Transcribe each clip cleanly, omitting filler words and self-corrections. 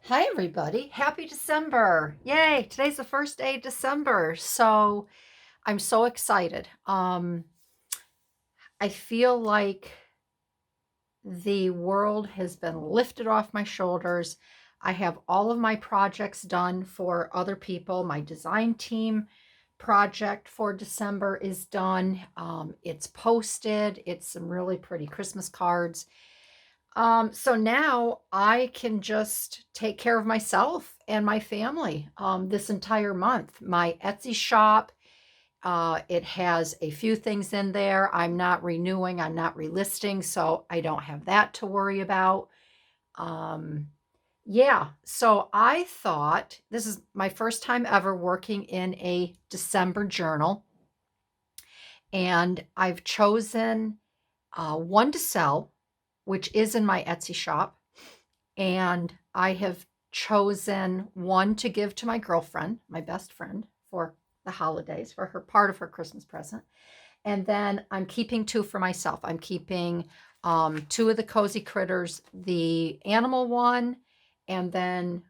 Hi, everybody. Happy December. Yay. Today's the first day of December. So I'm so excited. I feel like the world has been lifted off my shoulders. I have all of my projects done for other people. My design team project for December is done. It's posted. It's some really pretty Christmas cards. So now I can just take care of myself and my family this entire month. My Etsy shop, it has a few things in there. I'm not renewing, I'm not relisting, so I don't have that to worry about. Um, yeah, so I thought this is my first time ever working in a December journal, and I've chosen one to sell, which is in my Etsy shop. And I have chosen one to give to my girlfriend, my best friend, for the holidays, for her part of her Christmas present. And then I'm keeping two for myself. I'm keeping two of the cozy critters, the animal one, and then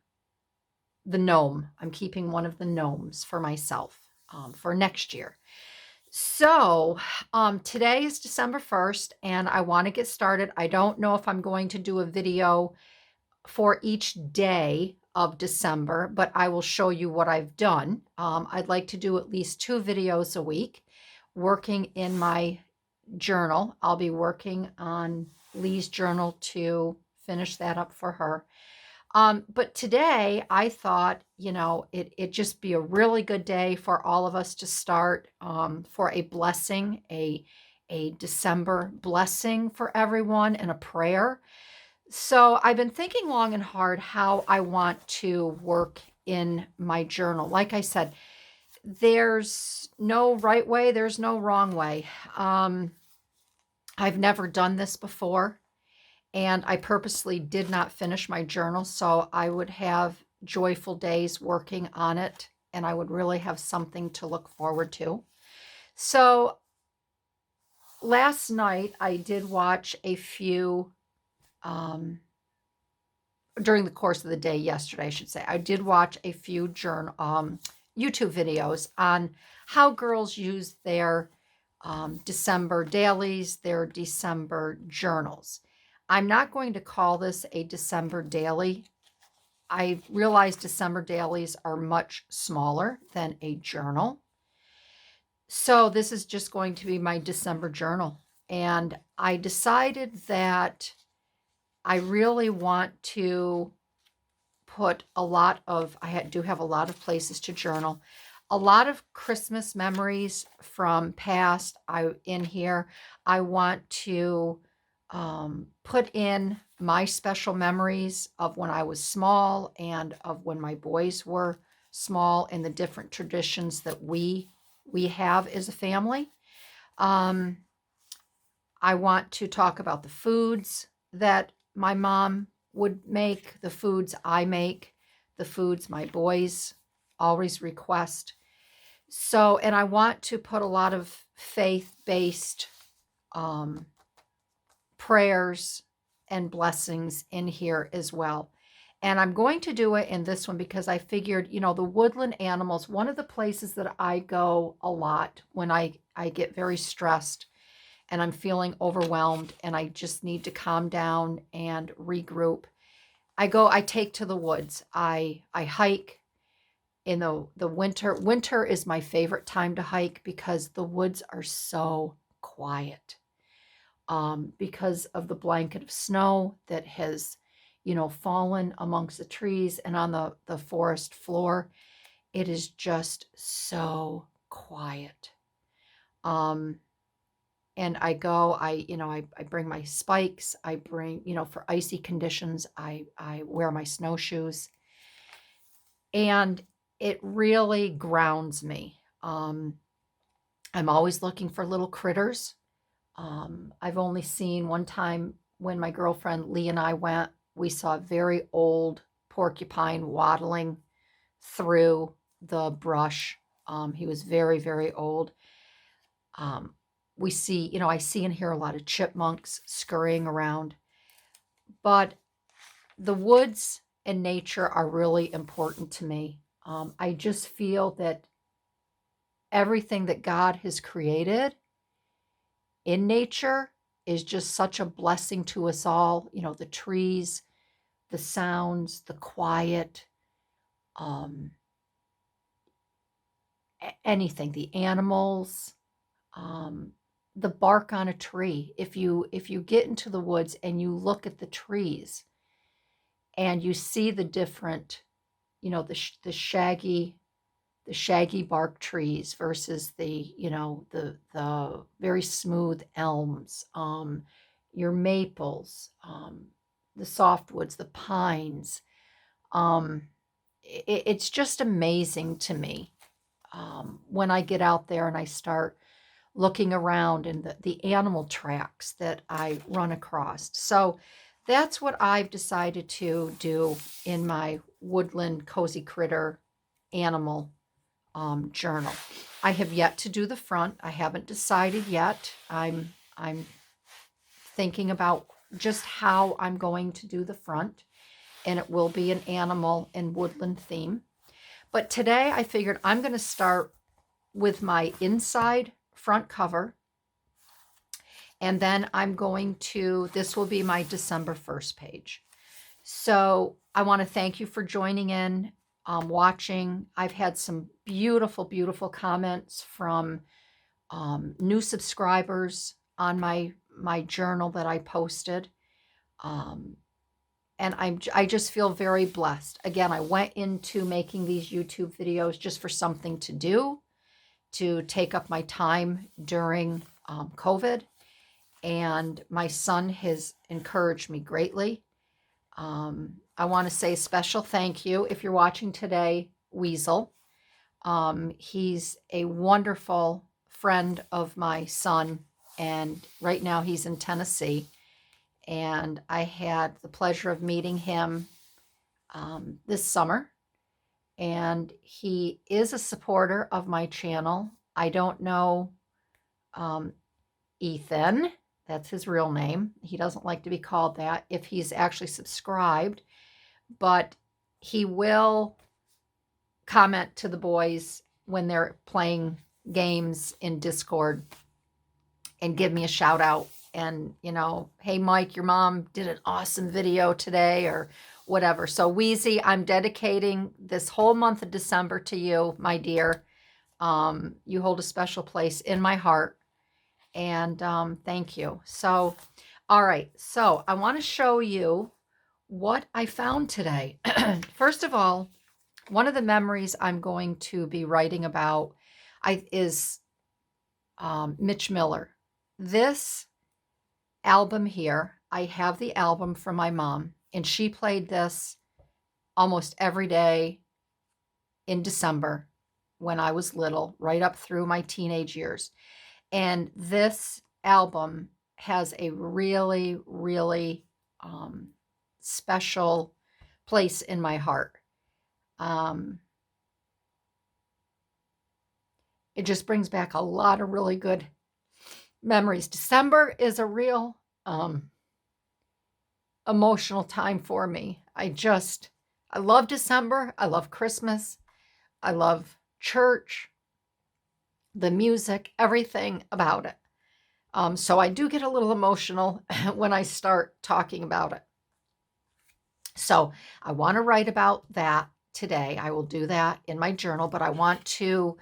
the gnome. I'm keeping one of the gnomes for myself for next year. So, today is December 1st, and I want to get started. I don't know if I'm going to do a video for each day of December, but I will show you what I've done. I'd like to do at least 2 videos a week working in my journal. I'll be working on Lee's journal to finish that up for her. But today I thought, it just be a really good day for all of us to start for a blessing, a December blessing for everyone and a prayer. So I've been thinking long and hard how I want to work in my journal. Like I said, there's no right way, there's no wrong way. Um, I've never done this before, and I purposely did not finish my journal so I would have joyful days working on it and I would really have something to look forward to. So last night I did watch a few um, during the course of the day yesterday, I should say, I did watch a few YouTube videos on how girls use their December dailies, their December journals. I'm not going to call this a December daily. I realize December dailies are much smaller than a journal. So this is just going to be my December journal. And I decided that I really want to put a lot of, do have a lot of places to journal, a lot of Christmas memories from past I in here. I want to put in my special memories of when I was small and of when my boys were small and the different traditions that we have as a family. um, I want to talk about the foods that my mom would make, the foods I make, the foods my boys always request. So, and I want to put a lot of faith-based um, prayers and blessings in here as well. And I'm going to do it in this one because I figured, the woodland animals, one of the places that I go a lot when I get very stressed and I'm feeling overwhelmed and I just need to calm down and regroup. I take to the woods. I hike in the winter. Winter is my favorite time to hike because the woods are so quiet. Because of the blanket of snow that has, fallen amongst the trees and on the forest floor. It is just so quiet. Um, and I bring my spikes. I bring, for icy conditions, I wear my snowshoes, and it really grounds me. I'm always looking for little critters. I've only seen one time when my girlfriend Lee and I went, we saw a very old porcupine waddling through the brush. He was very, very old. Um, I see and hear a lot of chipmunks scurrying around. But the woods and nature are really important to me. I just feel that everything that God has created in nature is just such a blessing to us all. You know, the trees, the sounds, the quiet, um, anything, the animals, um, the bark on a tree. If you get into the woods and you look at the trees and you see the different, you know, the shaggy bark trees versus the, you know, the very smooth elms, your maples, the softwoods, the pines. Um, it's just amazing to me, when I get out there and I start looking around and the animal tracks that I run across. So that's what I've decided to do in my woodland cozy critter animal journal. I have yet to do the front. I haven't decided yet. I'm thinking about just how I'm going to do the front, and it will be an animal and woodland theme. But today I figured I'm going to start with my inside front cover, and then I'm going to, this will be my December 1st page. So I want to thank you for joining in, watching. I've had some beautiful, beautiful comments from new subscribers on my journal that I posted. Um, and I just feel very blessed. Again, I went into making these YouTube videos just for something to do, to take up my time during COVID. And my son has encouraged me greatly. I want to say a special thank you if you're watching today, Weasel. He's a wonderful friend of my son, and right now he's in Tennessee. And I had the pleasure of meeting him this summer, and he is a supporter of my channel. I don't know Ethan, that's his real name. He doesn't like to be called that, if he's actually subscribed, but he will comment to the boys when they're playing games in Discord and give me a shout out and, you know, hey Mike, your mom did an awesome video today or whatever. So Wheezy, I'm dedicating this whole month of December to you, my dear. You hold a special place in my heart, and thank you. So, all right, so I want to show you what I found today. First of all, one of the memories I'm going to be writing about is Mitch Miller. This album here, I have the album from my mom, and she played this almost every day in December when I was little, right up through my teenage years. And this album has a really, really special place in my heart. It just brings back a lot of really good memories. December is a real emotional time for me. I love December. I love Christmas. I love church, the music, everything about it. So I do get a little emotional when I start talking about it. So I want to write about that today. I will do that in my journal, but I want to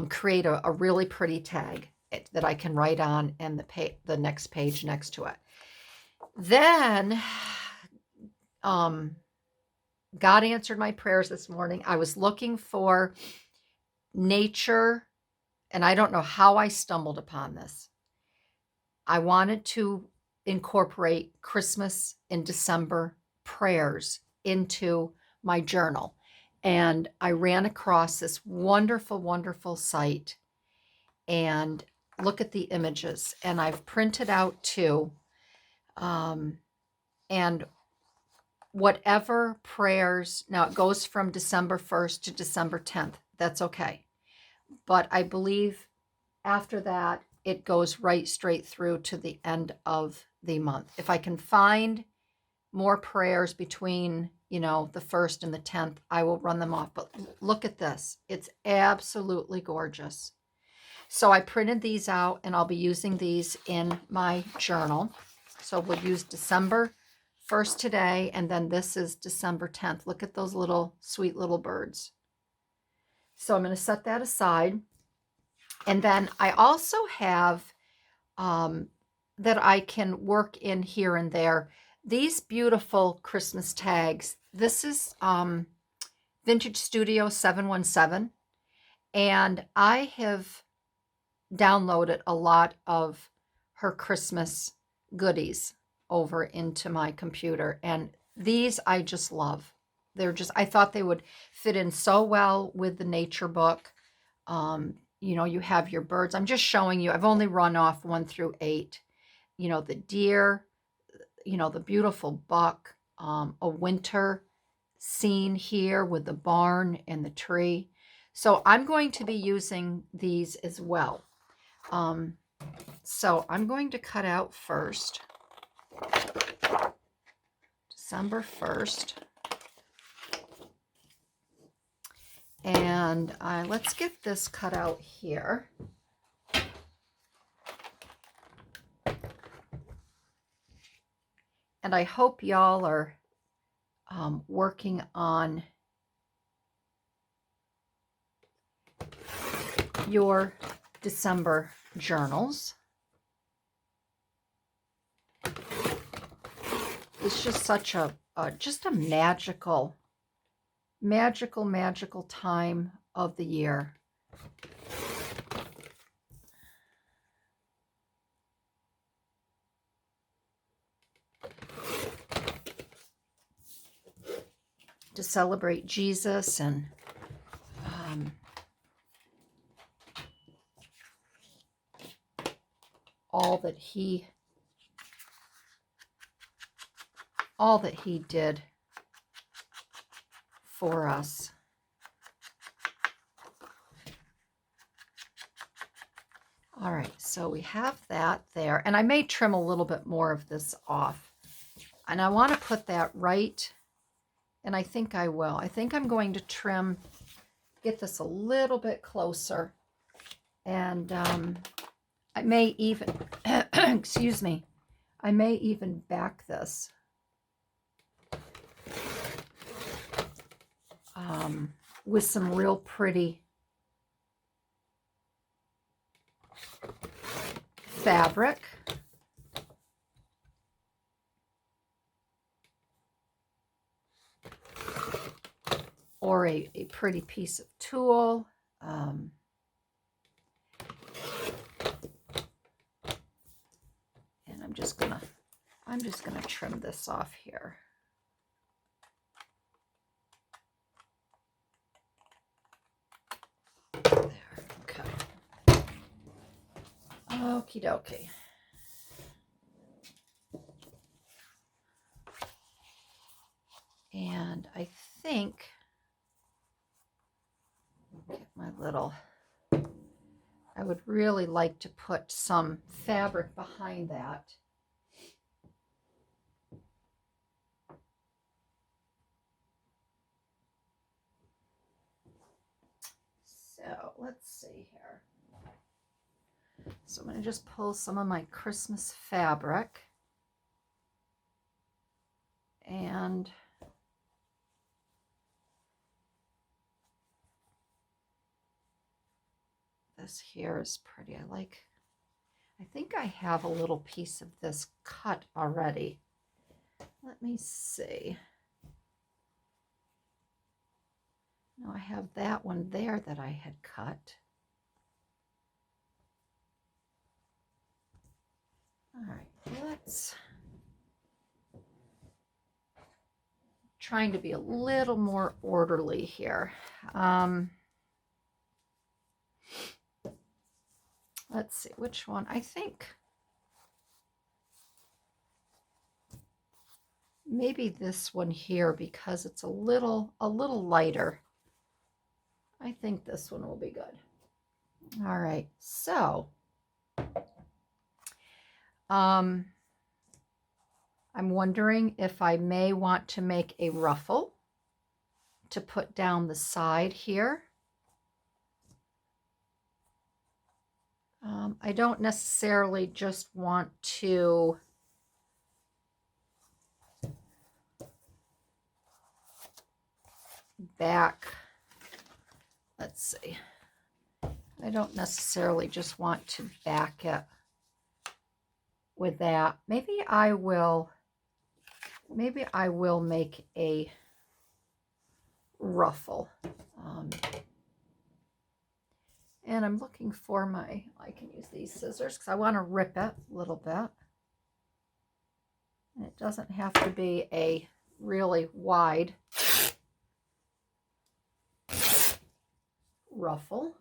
create a really pretty tag that I can write on and the next page next to it. Then God answered my prayers this morning. I was looking for nature, and I don't know how I stumbled upon this. I wanted to incorporate Christmas and December prayers into my journal. And I ran across this wonderful, wonderful site, and look at the images. And I've printed out two. And whatever prayers, now it goes from December 1st to December 10th. That's okay. But I believe after that, it goes right straight through to the end of the month. If I can find more prayers between, you know, the 1st and the 10th, I will run them off. But look at this. It's absolutely gorgeous. So I printed these out, and I'll be using these in my journal. So we'll use December 1st today, and then this is December 10th. Look at those little sweet little birds. So I'm going to set that aside. And then I also have that I can work in here and there. These beautiful Christmas tags. This is Vintage Studio 717. And I have downloaded a lot of her Christmas goodies over into my computer. And these I just love. They're just, I thought they would fit in so well with the nature book. You know, you have your birds. I'm just showing you. I've only run off 1 through 8. You know, the deer, you know, the beautiful buck, a winter scene here with the barn and the tree. So I'm going to be using these as well. So I'm going to cut out first, December 1st. And let's get this cut out here. And I hope y'all are working on your December journals. It's just such a just a magical time of the year. To celebrate Jesus and all that he did for us. All right, so we have that there. And I may trim a little bit more of this off. And I want to put that right, and I think I will. I think I'm going to trim, get this a little bit closer. And I may even, excuse me, I may even back this. With some real pretty fabric. Or a pretty piece of tulle. And I'm just gonna trim this off here. There, okay. Okie dokie. And I think, get my little, I would really like to put some fabric behind that. So let's see here. So I'm going to just pull some of my Christmas fabric and this here is pretty. I think I have a little piece of this cut already. Let me see. No, I have that one there that I had cut. All right, let's, trying to be a little more orderly here. Let's see which one. I think maybe this one here, because it's a little lighter. I think this one will be good. All right, so I'm wondering if I may want to make a ruffle to put down the side here. I don't necessarily just want to back, let's see, I don't necessarily just want to back it with that. Maybe I will make a ruffle. And I'm looking for I can use these scissors because I want to rip it a little bit. And it doesn't have to be a really wide ruffle.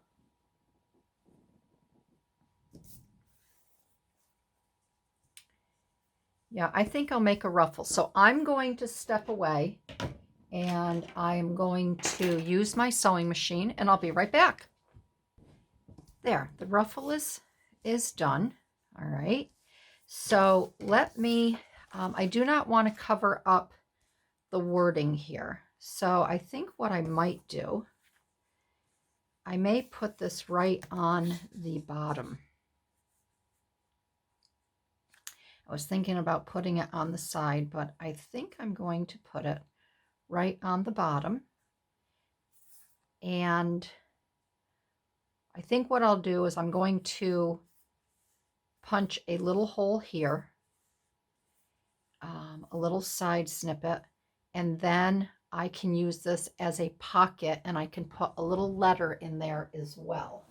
Yeah, I think I'll make a ruffle. So I'm going to step away and I'm going to use my sewing machine and I'll be right back. There, the ruffle is done. All right. So let me, I do not want to cover up the wording here. So I think what I might do, I may put this right on the bottom. I was thinking about putting it on the side, but I think I'm going to put it right on the bottom. And I think what I'll do is I'm going to punch a little hole here, a little side snippet, and then I can use this as a pocket and I can put a little letter in there as well.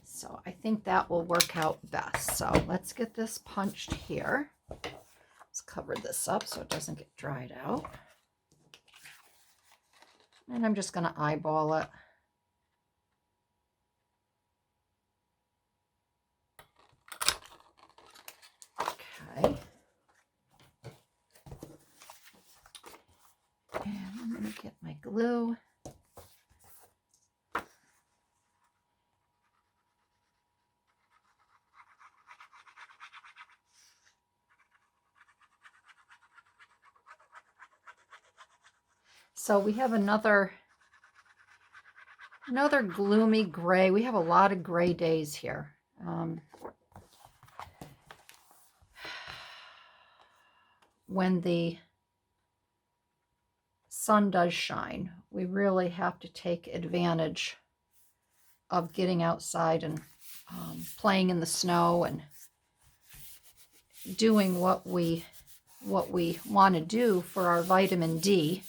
So I think that will work out best. So let's get this punched here. Let's cover this up so it doesn't get dried out. And I'm just going to eyeball it. Okay. And I'm going to get my glue. So we have another gloomy gray. We have a lot of gray days here. When the sun does shine, we really have to take advantage of getting outside and playing in the snow and doing what we want to do for our vitamin D.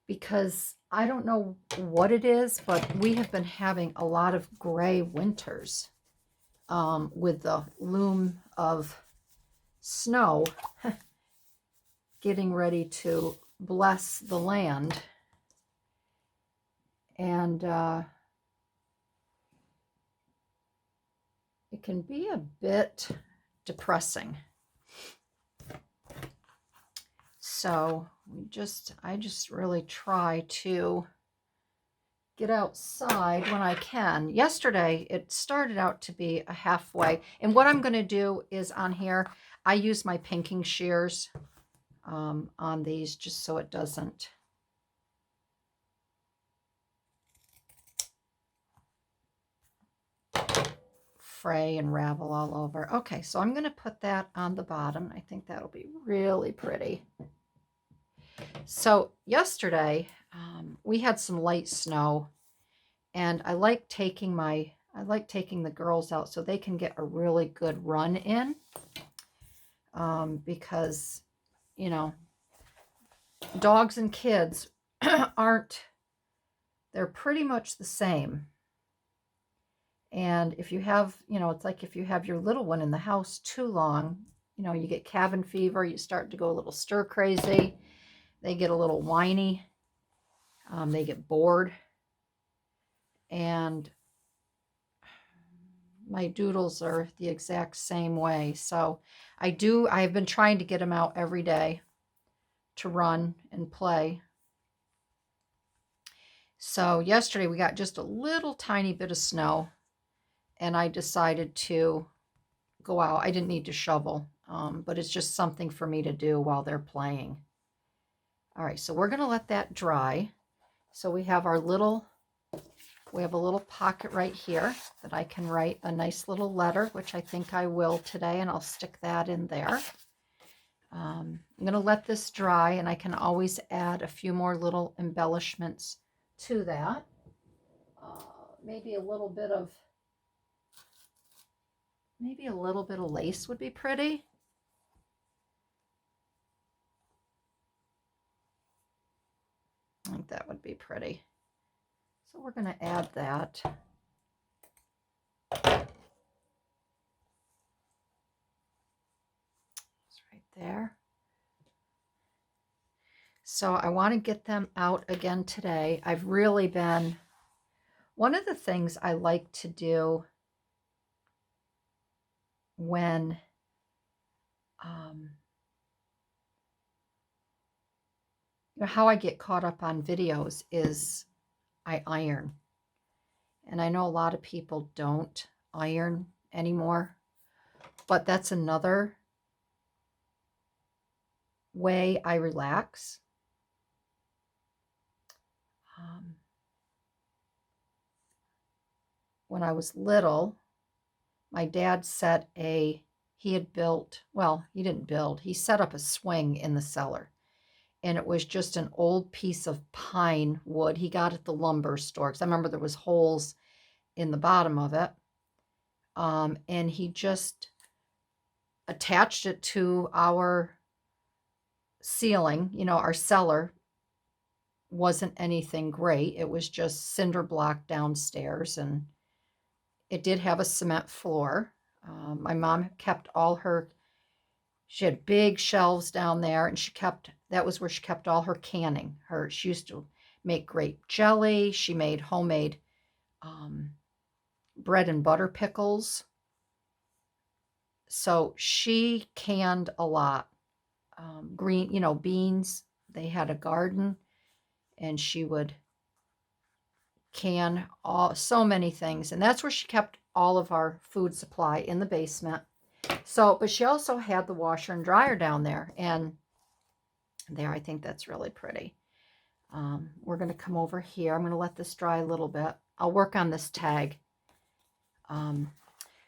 Because I don't know what it is, but we have been having a lot of gray winters with the loom of snow getting ready to bless the land. And it can be a bit depressing. So I just really try to get outside when I can. Yesterday, it started out to be a halfway. And what I'm going to do is on here, I use my pinking shears on these just so it doesn't fray and ravel all over. Okay, so I'm going to put that on the bottom. I think that'll be really pretty. So yesterday, we had some light snow, and I like taking the girls out so they can get a really good run in, because, you know, dogs and kids they're pretty much the same. And if you have, it's like if you have your little one in the house too long, you get cabin fever, you start to go a little stir crazy, they get a little whiny, they get bored. And my doodles are the exact same way. So I've been trying to get them out every day to run and play. So yesterday we got just a little tiny bit of snow, and I decided to go out. I didn't need to shovel, but it's just something for me to do while they're playing. All right, so we're going to let that dry. So we have a little pocket right here that I can write a nice little letter, which I think I will today, and I'll stick that in there. I'm going to let this dry, and I can always add a few more little embellishments to that. Maybe a little bit of lace would be pretty. I think that would be pretty. So we're going to add that. It's right there. So I want to get them out again today. I've really been, one of the things I like to do when how I get caught up on videos is I iron. And I know a lot of people don't iron anymore, but that's another way I relax. When I was little, my dad he set up a swing in the cellar. And it was just an old piece of pine wood he got at the lumber store, because I remember there was holes in the bottom of it. And he just attached it to our ceiling. Our cellar wasn't anything great. It was just cinder block downstairs, and it did have a cement floor. My mom kept she had big shelves down there, and that was where she kept all her canning. She used to make grape jelly. She made homemade bread and butter pickles. So she canned a lot. Green, beans. They had a garden, and she would can so many things. And that's where she kept all of our food supply, in the basement. So, but she also had the washer and dryer down there, and there, I think that's really pretty. We're going to come over here. I'm going to let this dry a little bit. I'll work on this tag.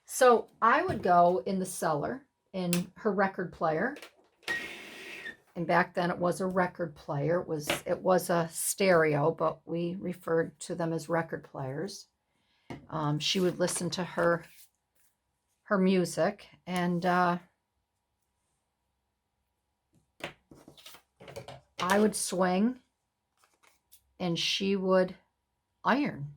So I would go in the cellar in her record player. And back then it was a record player. It was a stereo, but we referred to them as record players. She would listen to her music, and I would swing, and she would iron.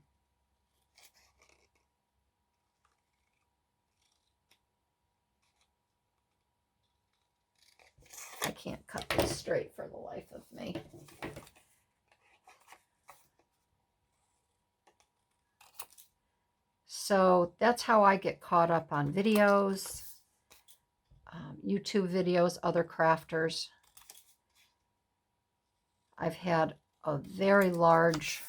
I can't cut this straight for the life of me. So that's how I get caught up on videos, YouTube videos, other crafters. I've had a very large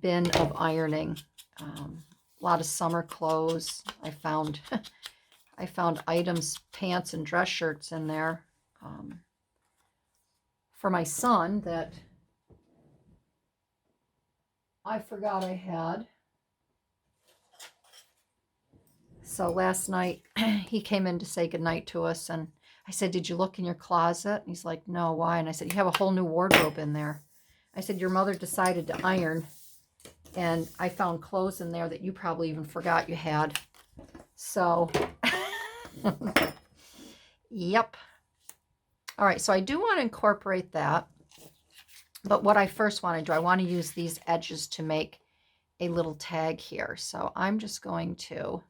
bin of ironing, a lot of summer clothes. I found items, pants and dress shirts in there for my son that I forgot I had. So last night he came in to say goodnight to us, and I said, "Did you look in your closet?" And he's like, "No, why?" And I said, "You have a whole new wardrobe in there." I said, "Your mother decided to iron, and I found clothes in there that you probably even forgot you had." So, yep. All right, so I do want to incorporate that. But what I first want to do, I want to use these edges to make a little tag here. So I'm just going to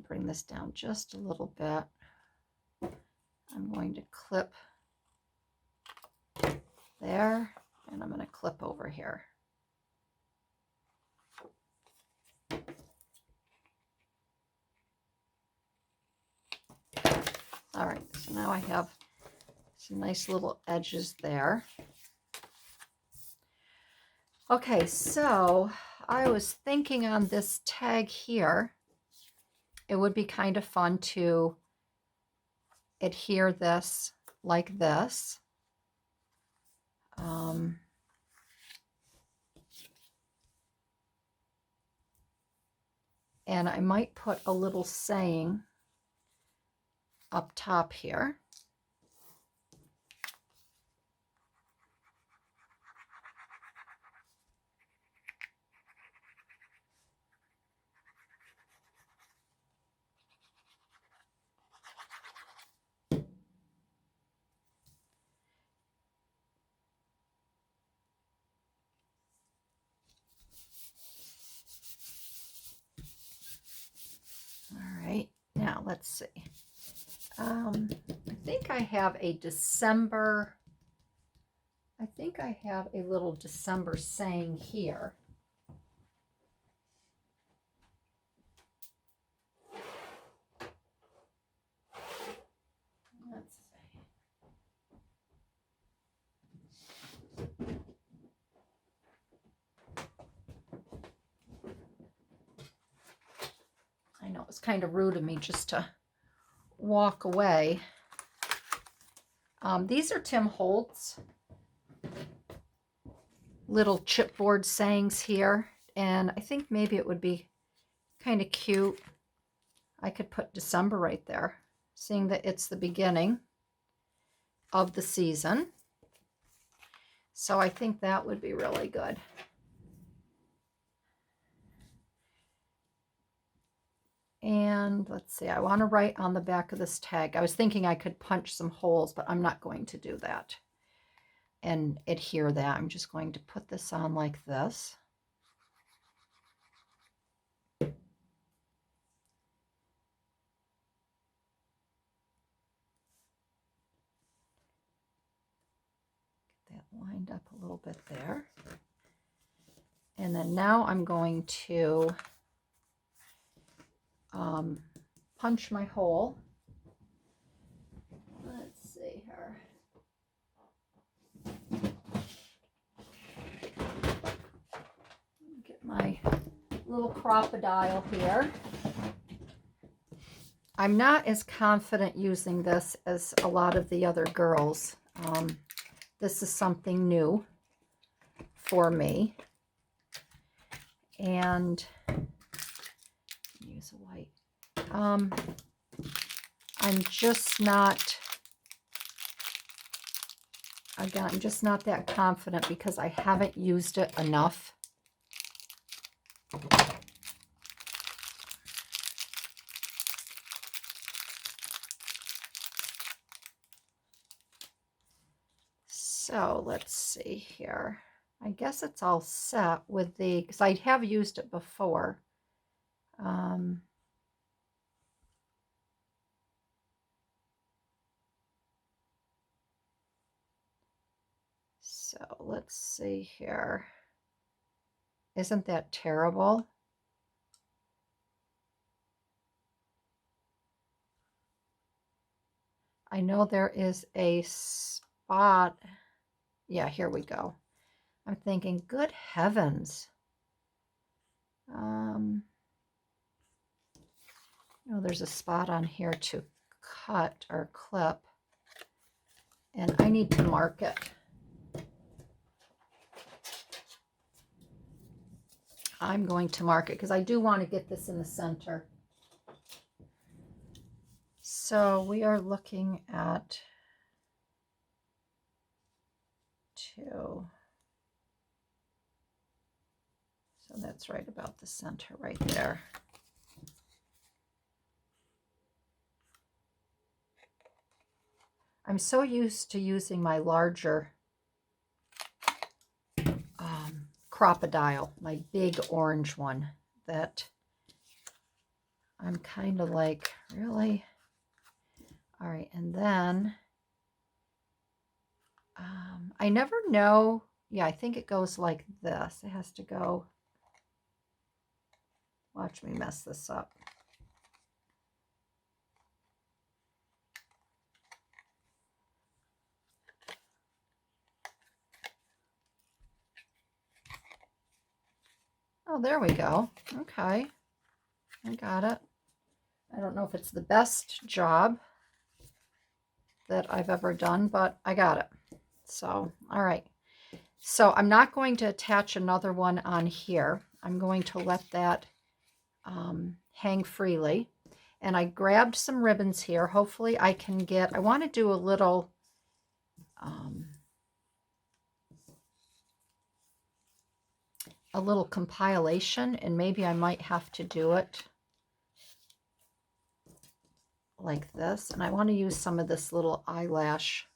bring this down just a little bit. I'm going to clip there, and I'm going to clip over here. All right, so now I have some nice little edges there. Okay, so I was thinking on this tag here, it would be kind of fun to adhere this like this. And I might put a little saying up top here. All right, now let's see. I think I have a December, I think I have a little December saying here. Let's see. I know it's kind of rude of me just to walk away. These are Tim Holtz little chipboard sayings here, and I think maybe it would be kind of cute. I could put December right there, seeing that it's the beginning of the season. So I think that would be really good. And let's see, I want to write on the back of this tag. I was thinking I could punch some holes, but I'm not going to do that and adhere that. I'm just going to put this on like this. Get that lined up a little bit there. And then now I'm going to punch my hole. Let's see here. Get my little crocodile here. I'm not as confident using this as a lot of the other girls. This is something new for me. And use a white. I'm just not, again, I'm just not that confident because I haven't used it enough. So let's see here. I guess it's all set with the, because I have used it before. So let's see here. Isn't that terrible? I know there is a spot. Yeah, here we go. I'm thinking, good heavens. Oh, there's a spot on here to cut or clip, and I need to mark it. I'm going to mark it because I do want to get this in the center. So we are looking at 2. So that's right about the center right there. I'm so used to using my larger crocodile, my big orange one, that I'm kind of like, really? All right, and then I never know. Yeah, I think it goes like this. It has to go. Watch me mess this up. Oh, there we go. Okay. I got it. I don't know if it's the best job that I've ever done, but I got it. So, all right. So I'm not going to attach another one on here. I'm going to let that hang freely. And I grabbed some ribbons here. Hopefully I can get, I want to do a little compilation, and maybe I might have to do it like this. And I want to use some of this little eyelash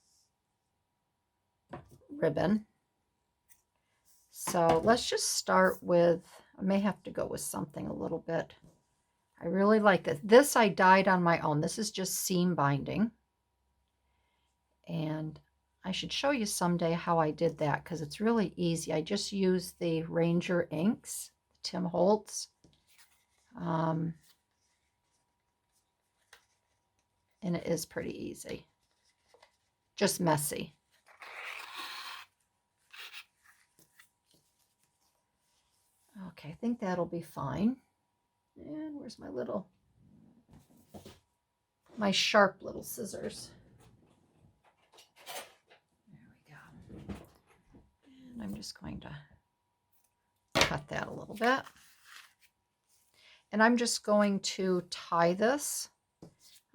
ribbon. So let's just start with, I may have to go with something a little bit. I really like this. This I dyed on my own. This is just seam binding. And I should show you someday how I did that because it's really easy. I just used the Ranger inks, Tim Holtz. And it is pretty easy. Just messy. Okay, I think that'll be fine. And where's my sharp little scissors? There we go. And I'm just going to cut that a little bit. And I'm just going to tie this.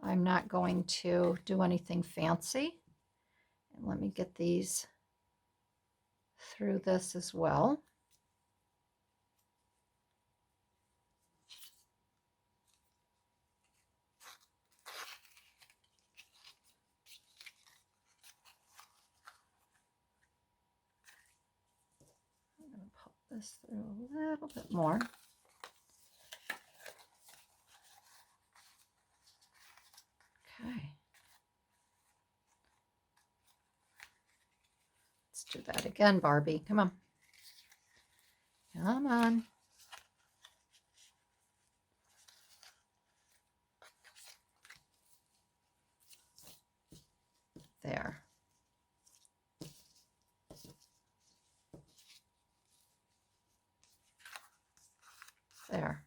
I'm not going to do anything fancy. And let me get these through this as well. I'm going to pop this through a little bit more. Okay. Let's do that again, Barbie. Come on. Come on. There. There.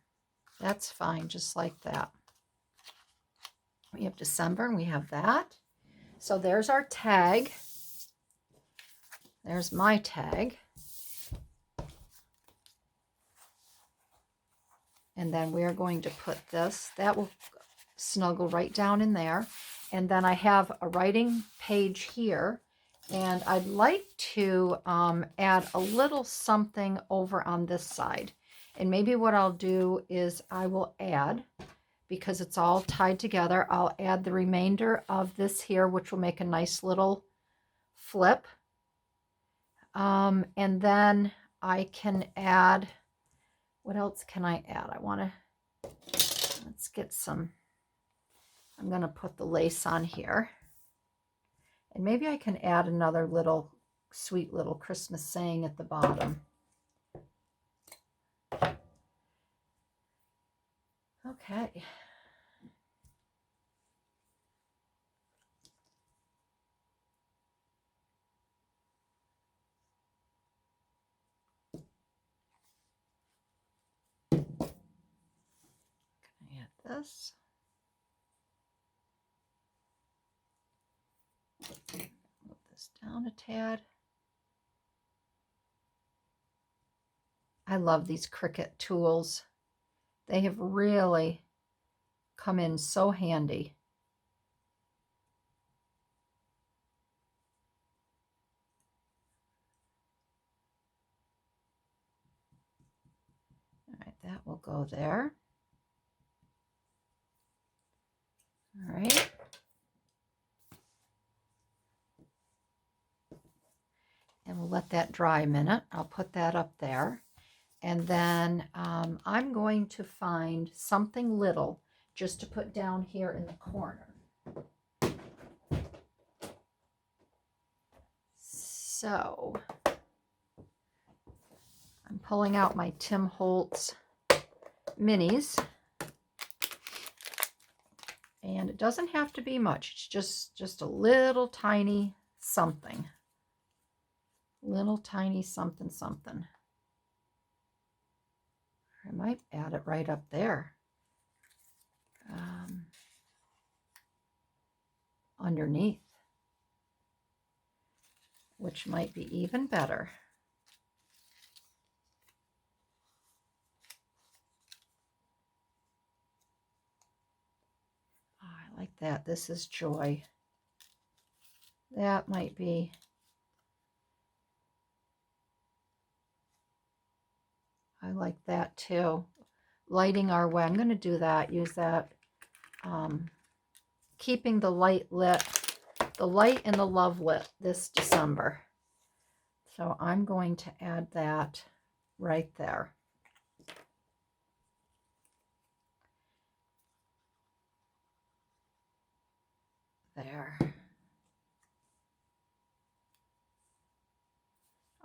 That's fine, just like that. We have December and we have that. So there's our tag. There's my tag. And then we're going to put this, that will snuggle right down in there. And then I have a writing page here, and I'd like to add a little something over on this side. And maybe what I'll do is I will add, because it's all tied together, I'll add the remainder of this here, which will make a nice little flip. And then I can add, what else can I add? I want to, let's get some, I'm going to put the lace on here. And maybe I can add another little sweet little Christmas saying at the bottom. Okay. Add this. Move this down a tad. I love these Cricut tools. They have really come in so handy. All right, that will go there. All right. And we'll let that dry a minute. I'll put that up there. And then I'm going to find something little just to put down here in the corner. So I'm pulling out my Tim Holtz minis. And it doesn't have to be much. It's just a little tiny something. Little tiny something something. I might add it right up there. Underneath, which might be even better. Oh, I like that. This is joy. That might be. I like that too. Lighting our way. I'm going to do that. Use that. Keeping the light lit. The light and the love lit this December. So I'm going to add that right there. There.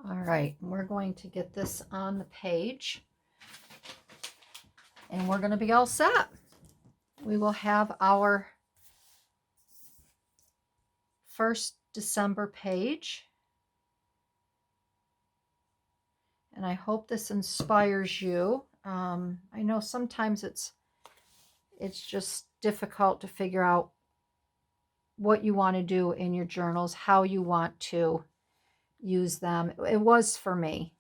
All right, we're going to get this on the page and we're going to be all set. We will have our first December page. And I hope this inspires you. I know sometimes it's just difficult to figure out what you want to do in your journals, how you want to use them. It was for me.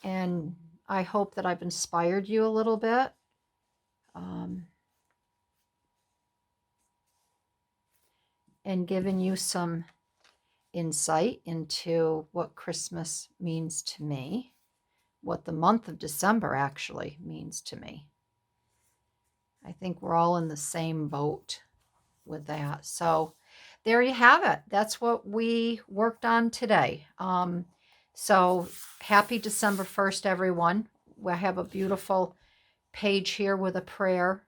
And I hope that I've inspired you a little bit. And given you some insight into what Christmas means to me, what the month of December actually means to me. I think we're all in the same boat with that. So there you have it. That's what we worked on today. So happy December 1st, everyone. We have a beautiful page here with a prayer.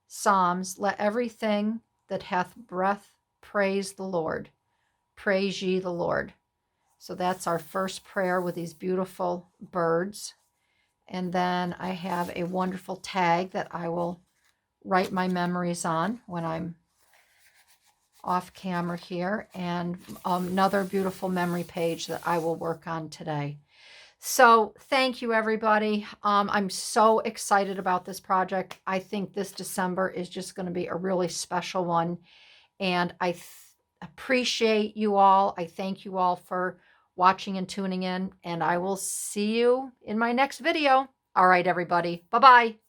Psalms, let everything that hath breath praise the Lord. Praise ye the Lord. So that's our first prayer with these beautiful birds. And then I have a wonderful tag that I will write my memories on when I'm off camera here, and another beautiful memory page that I will work on today. So thank you, everybody. I'm so excited about this project. I think this December is just going to be a really special one. And I appreciate you all. I thank you all for watching and tuning in. And I will see you in my next video. All right, everybody. Bye-bye.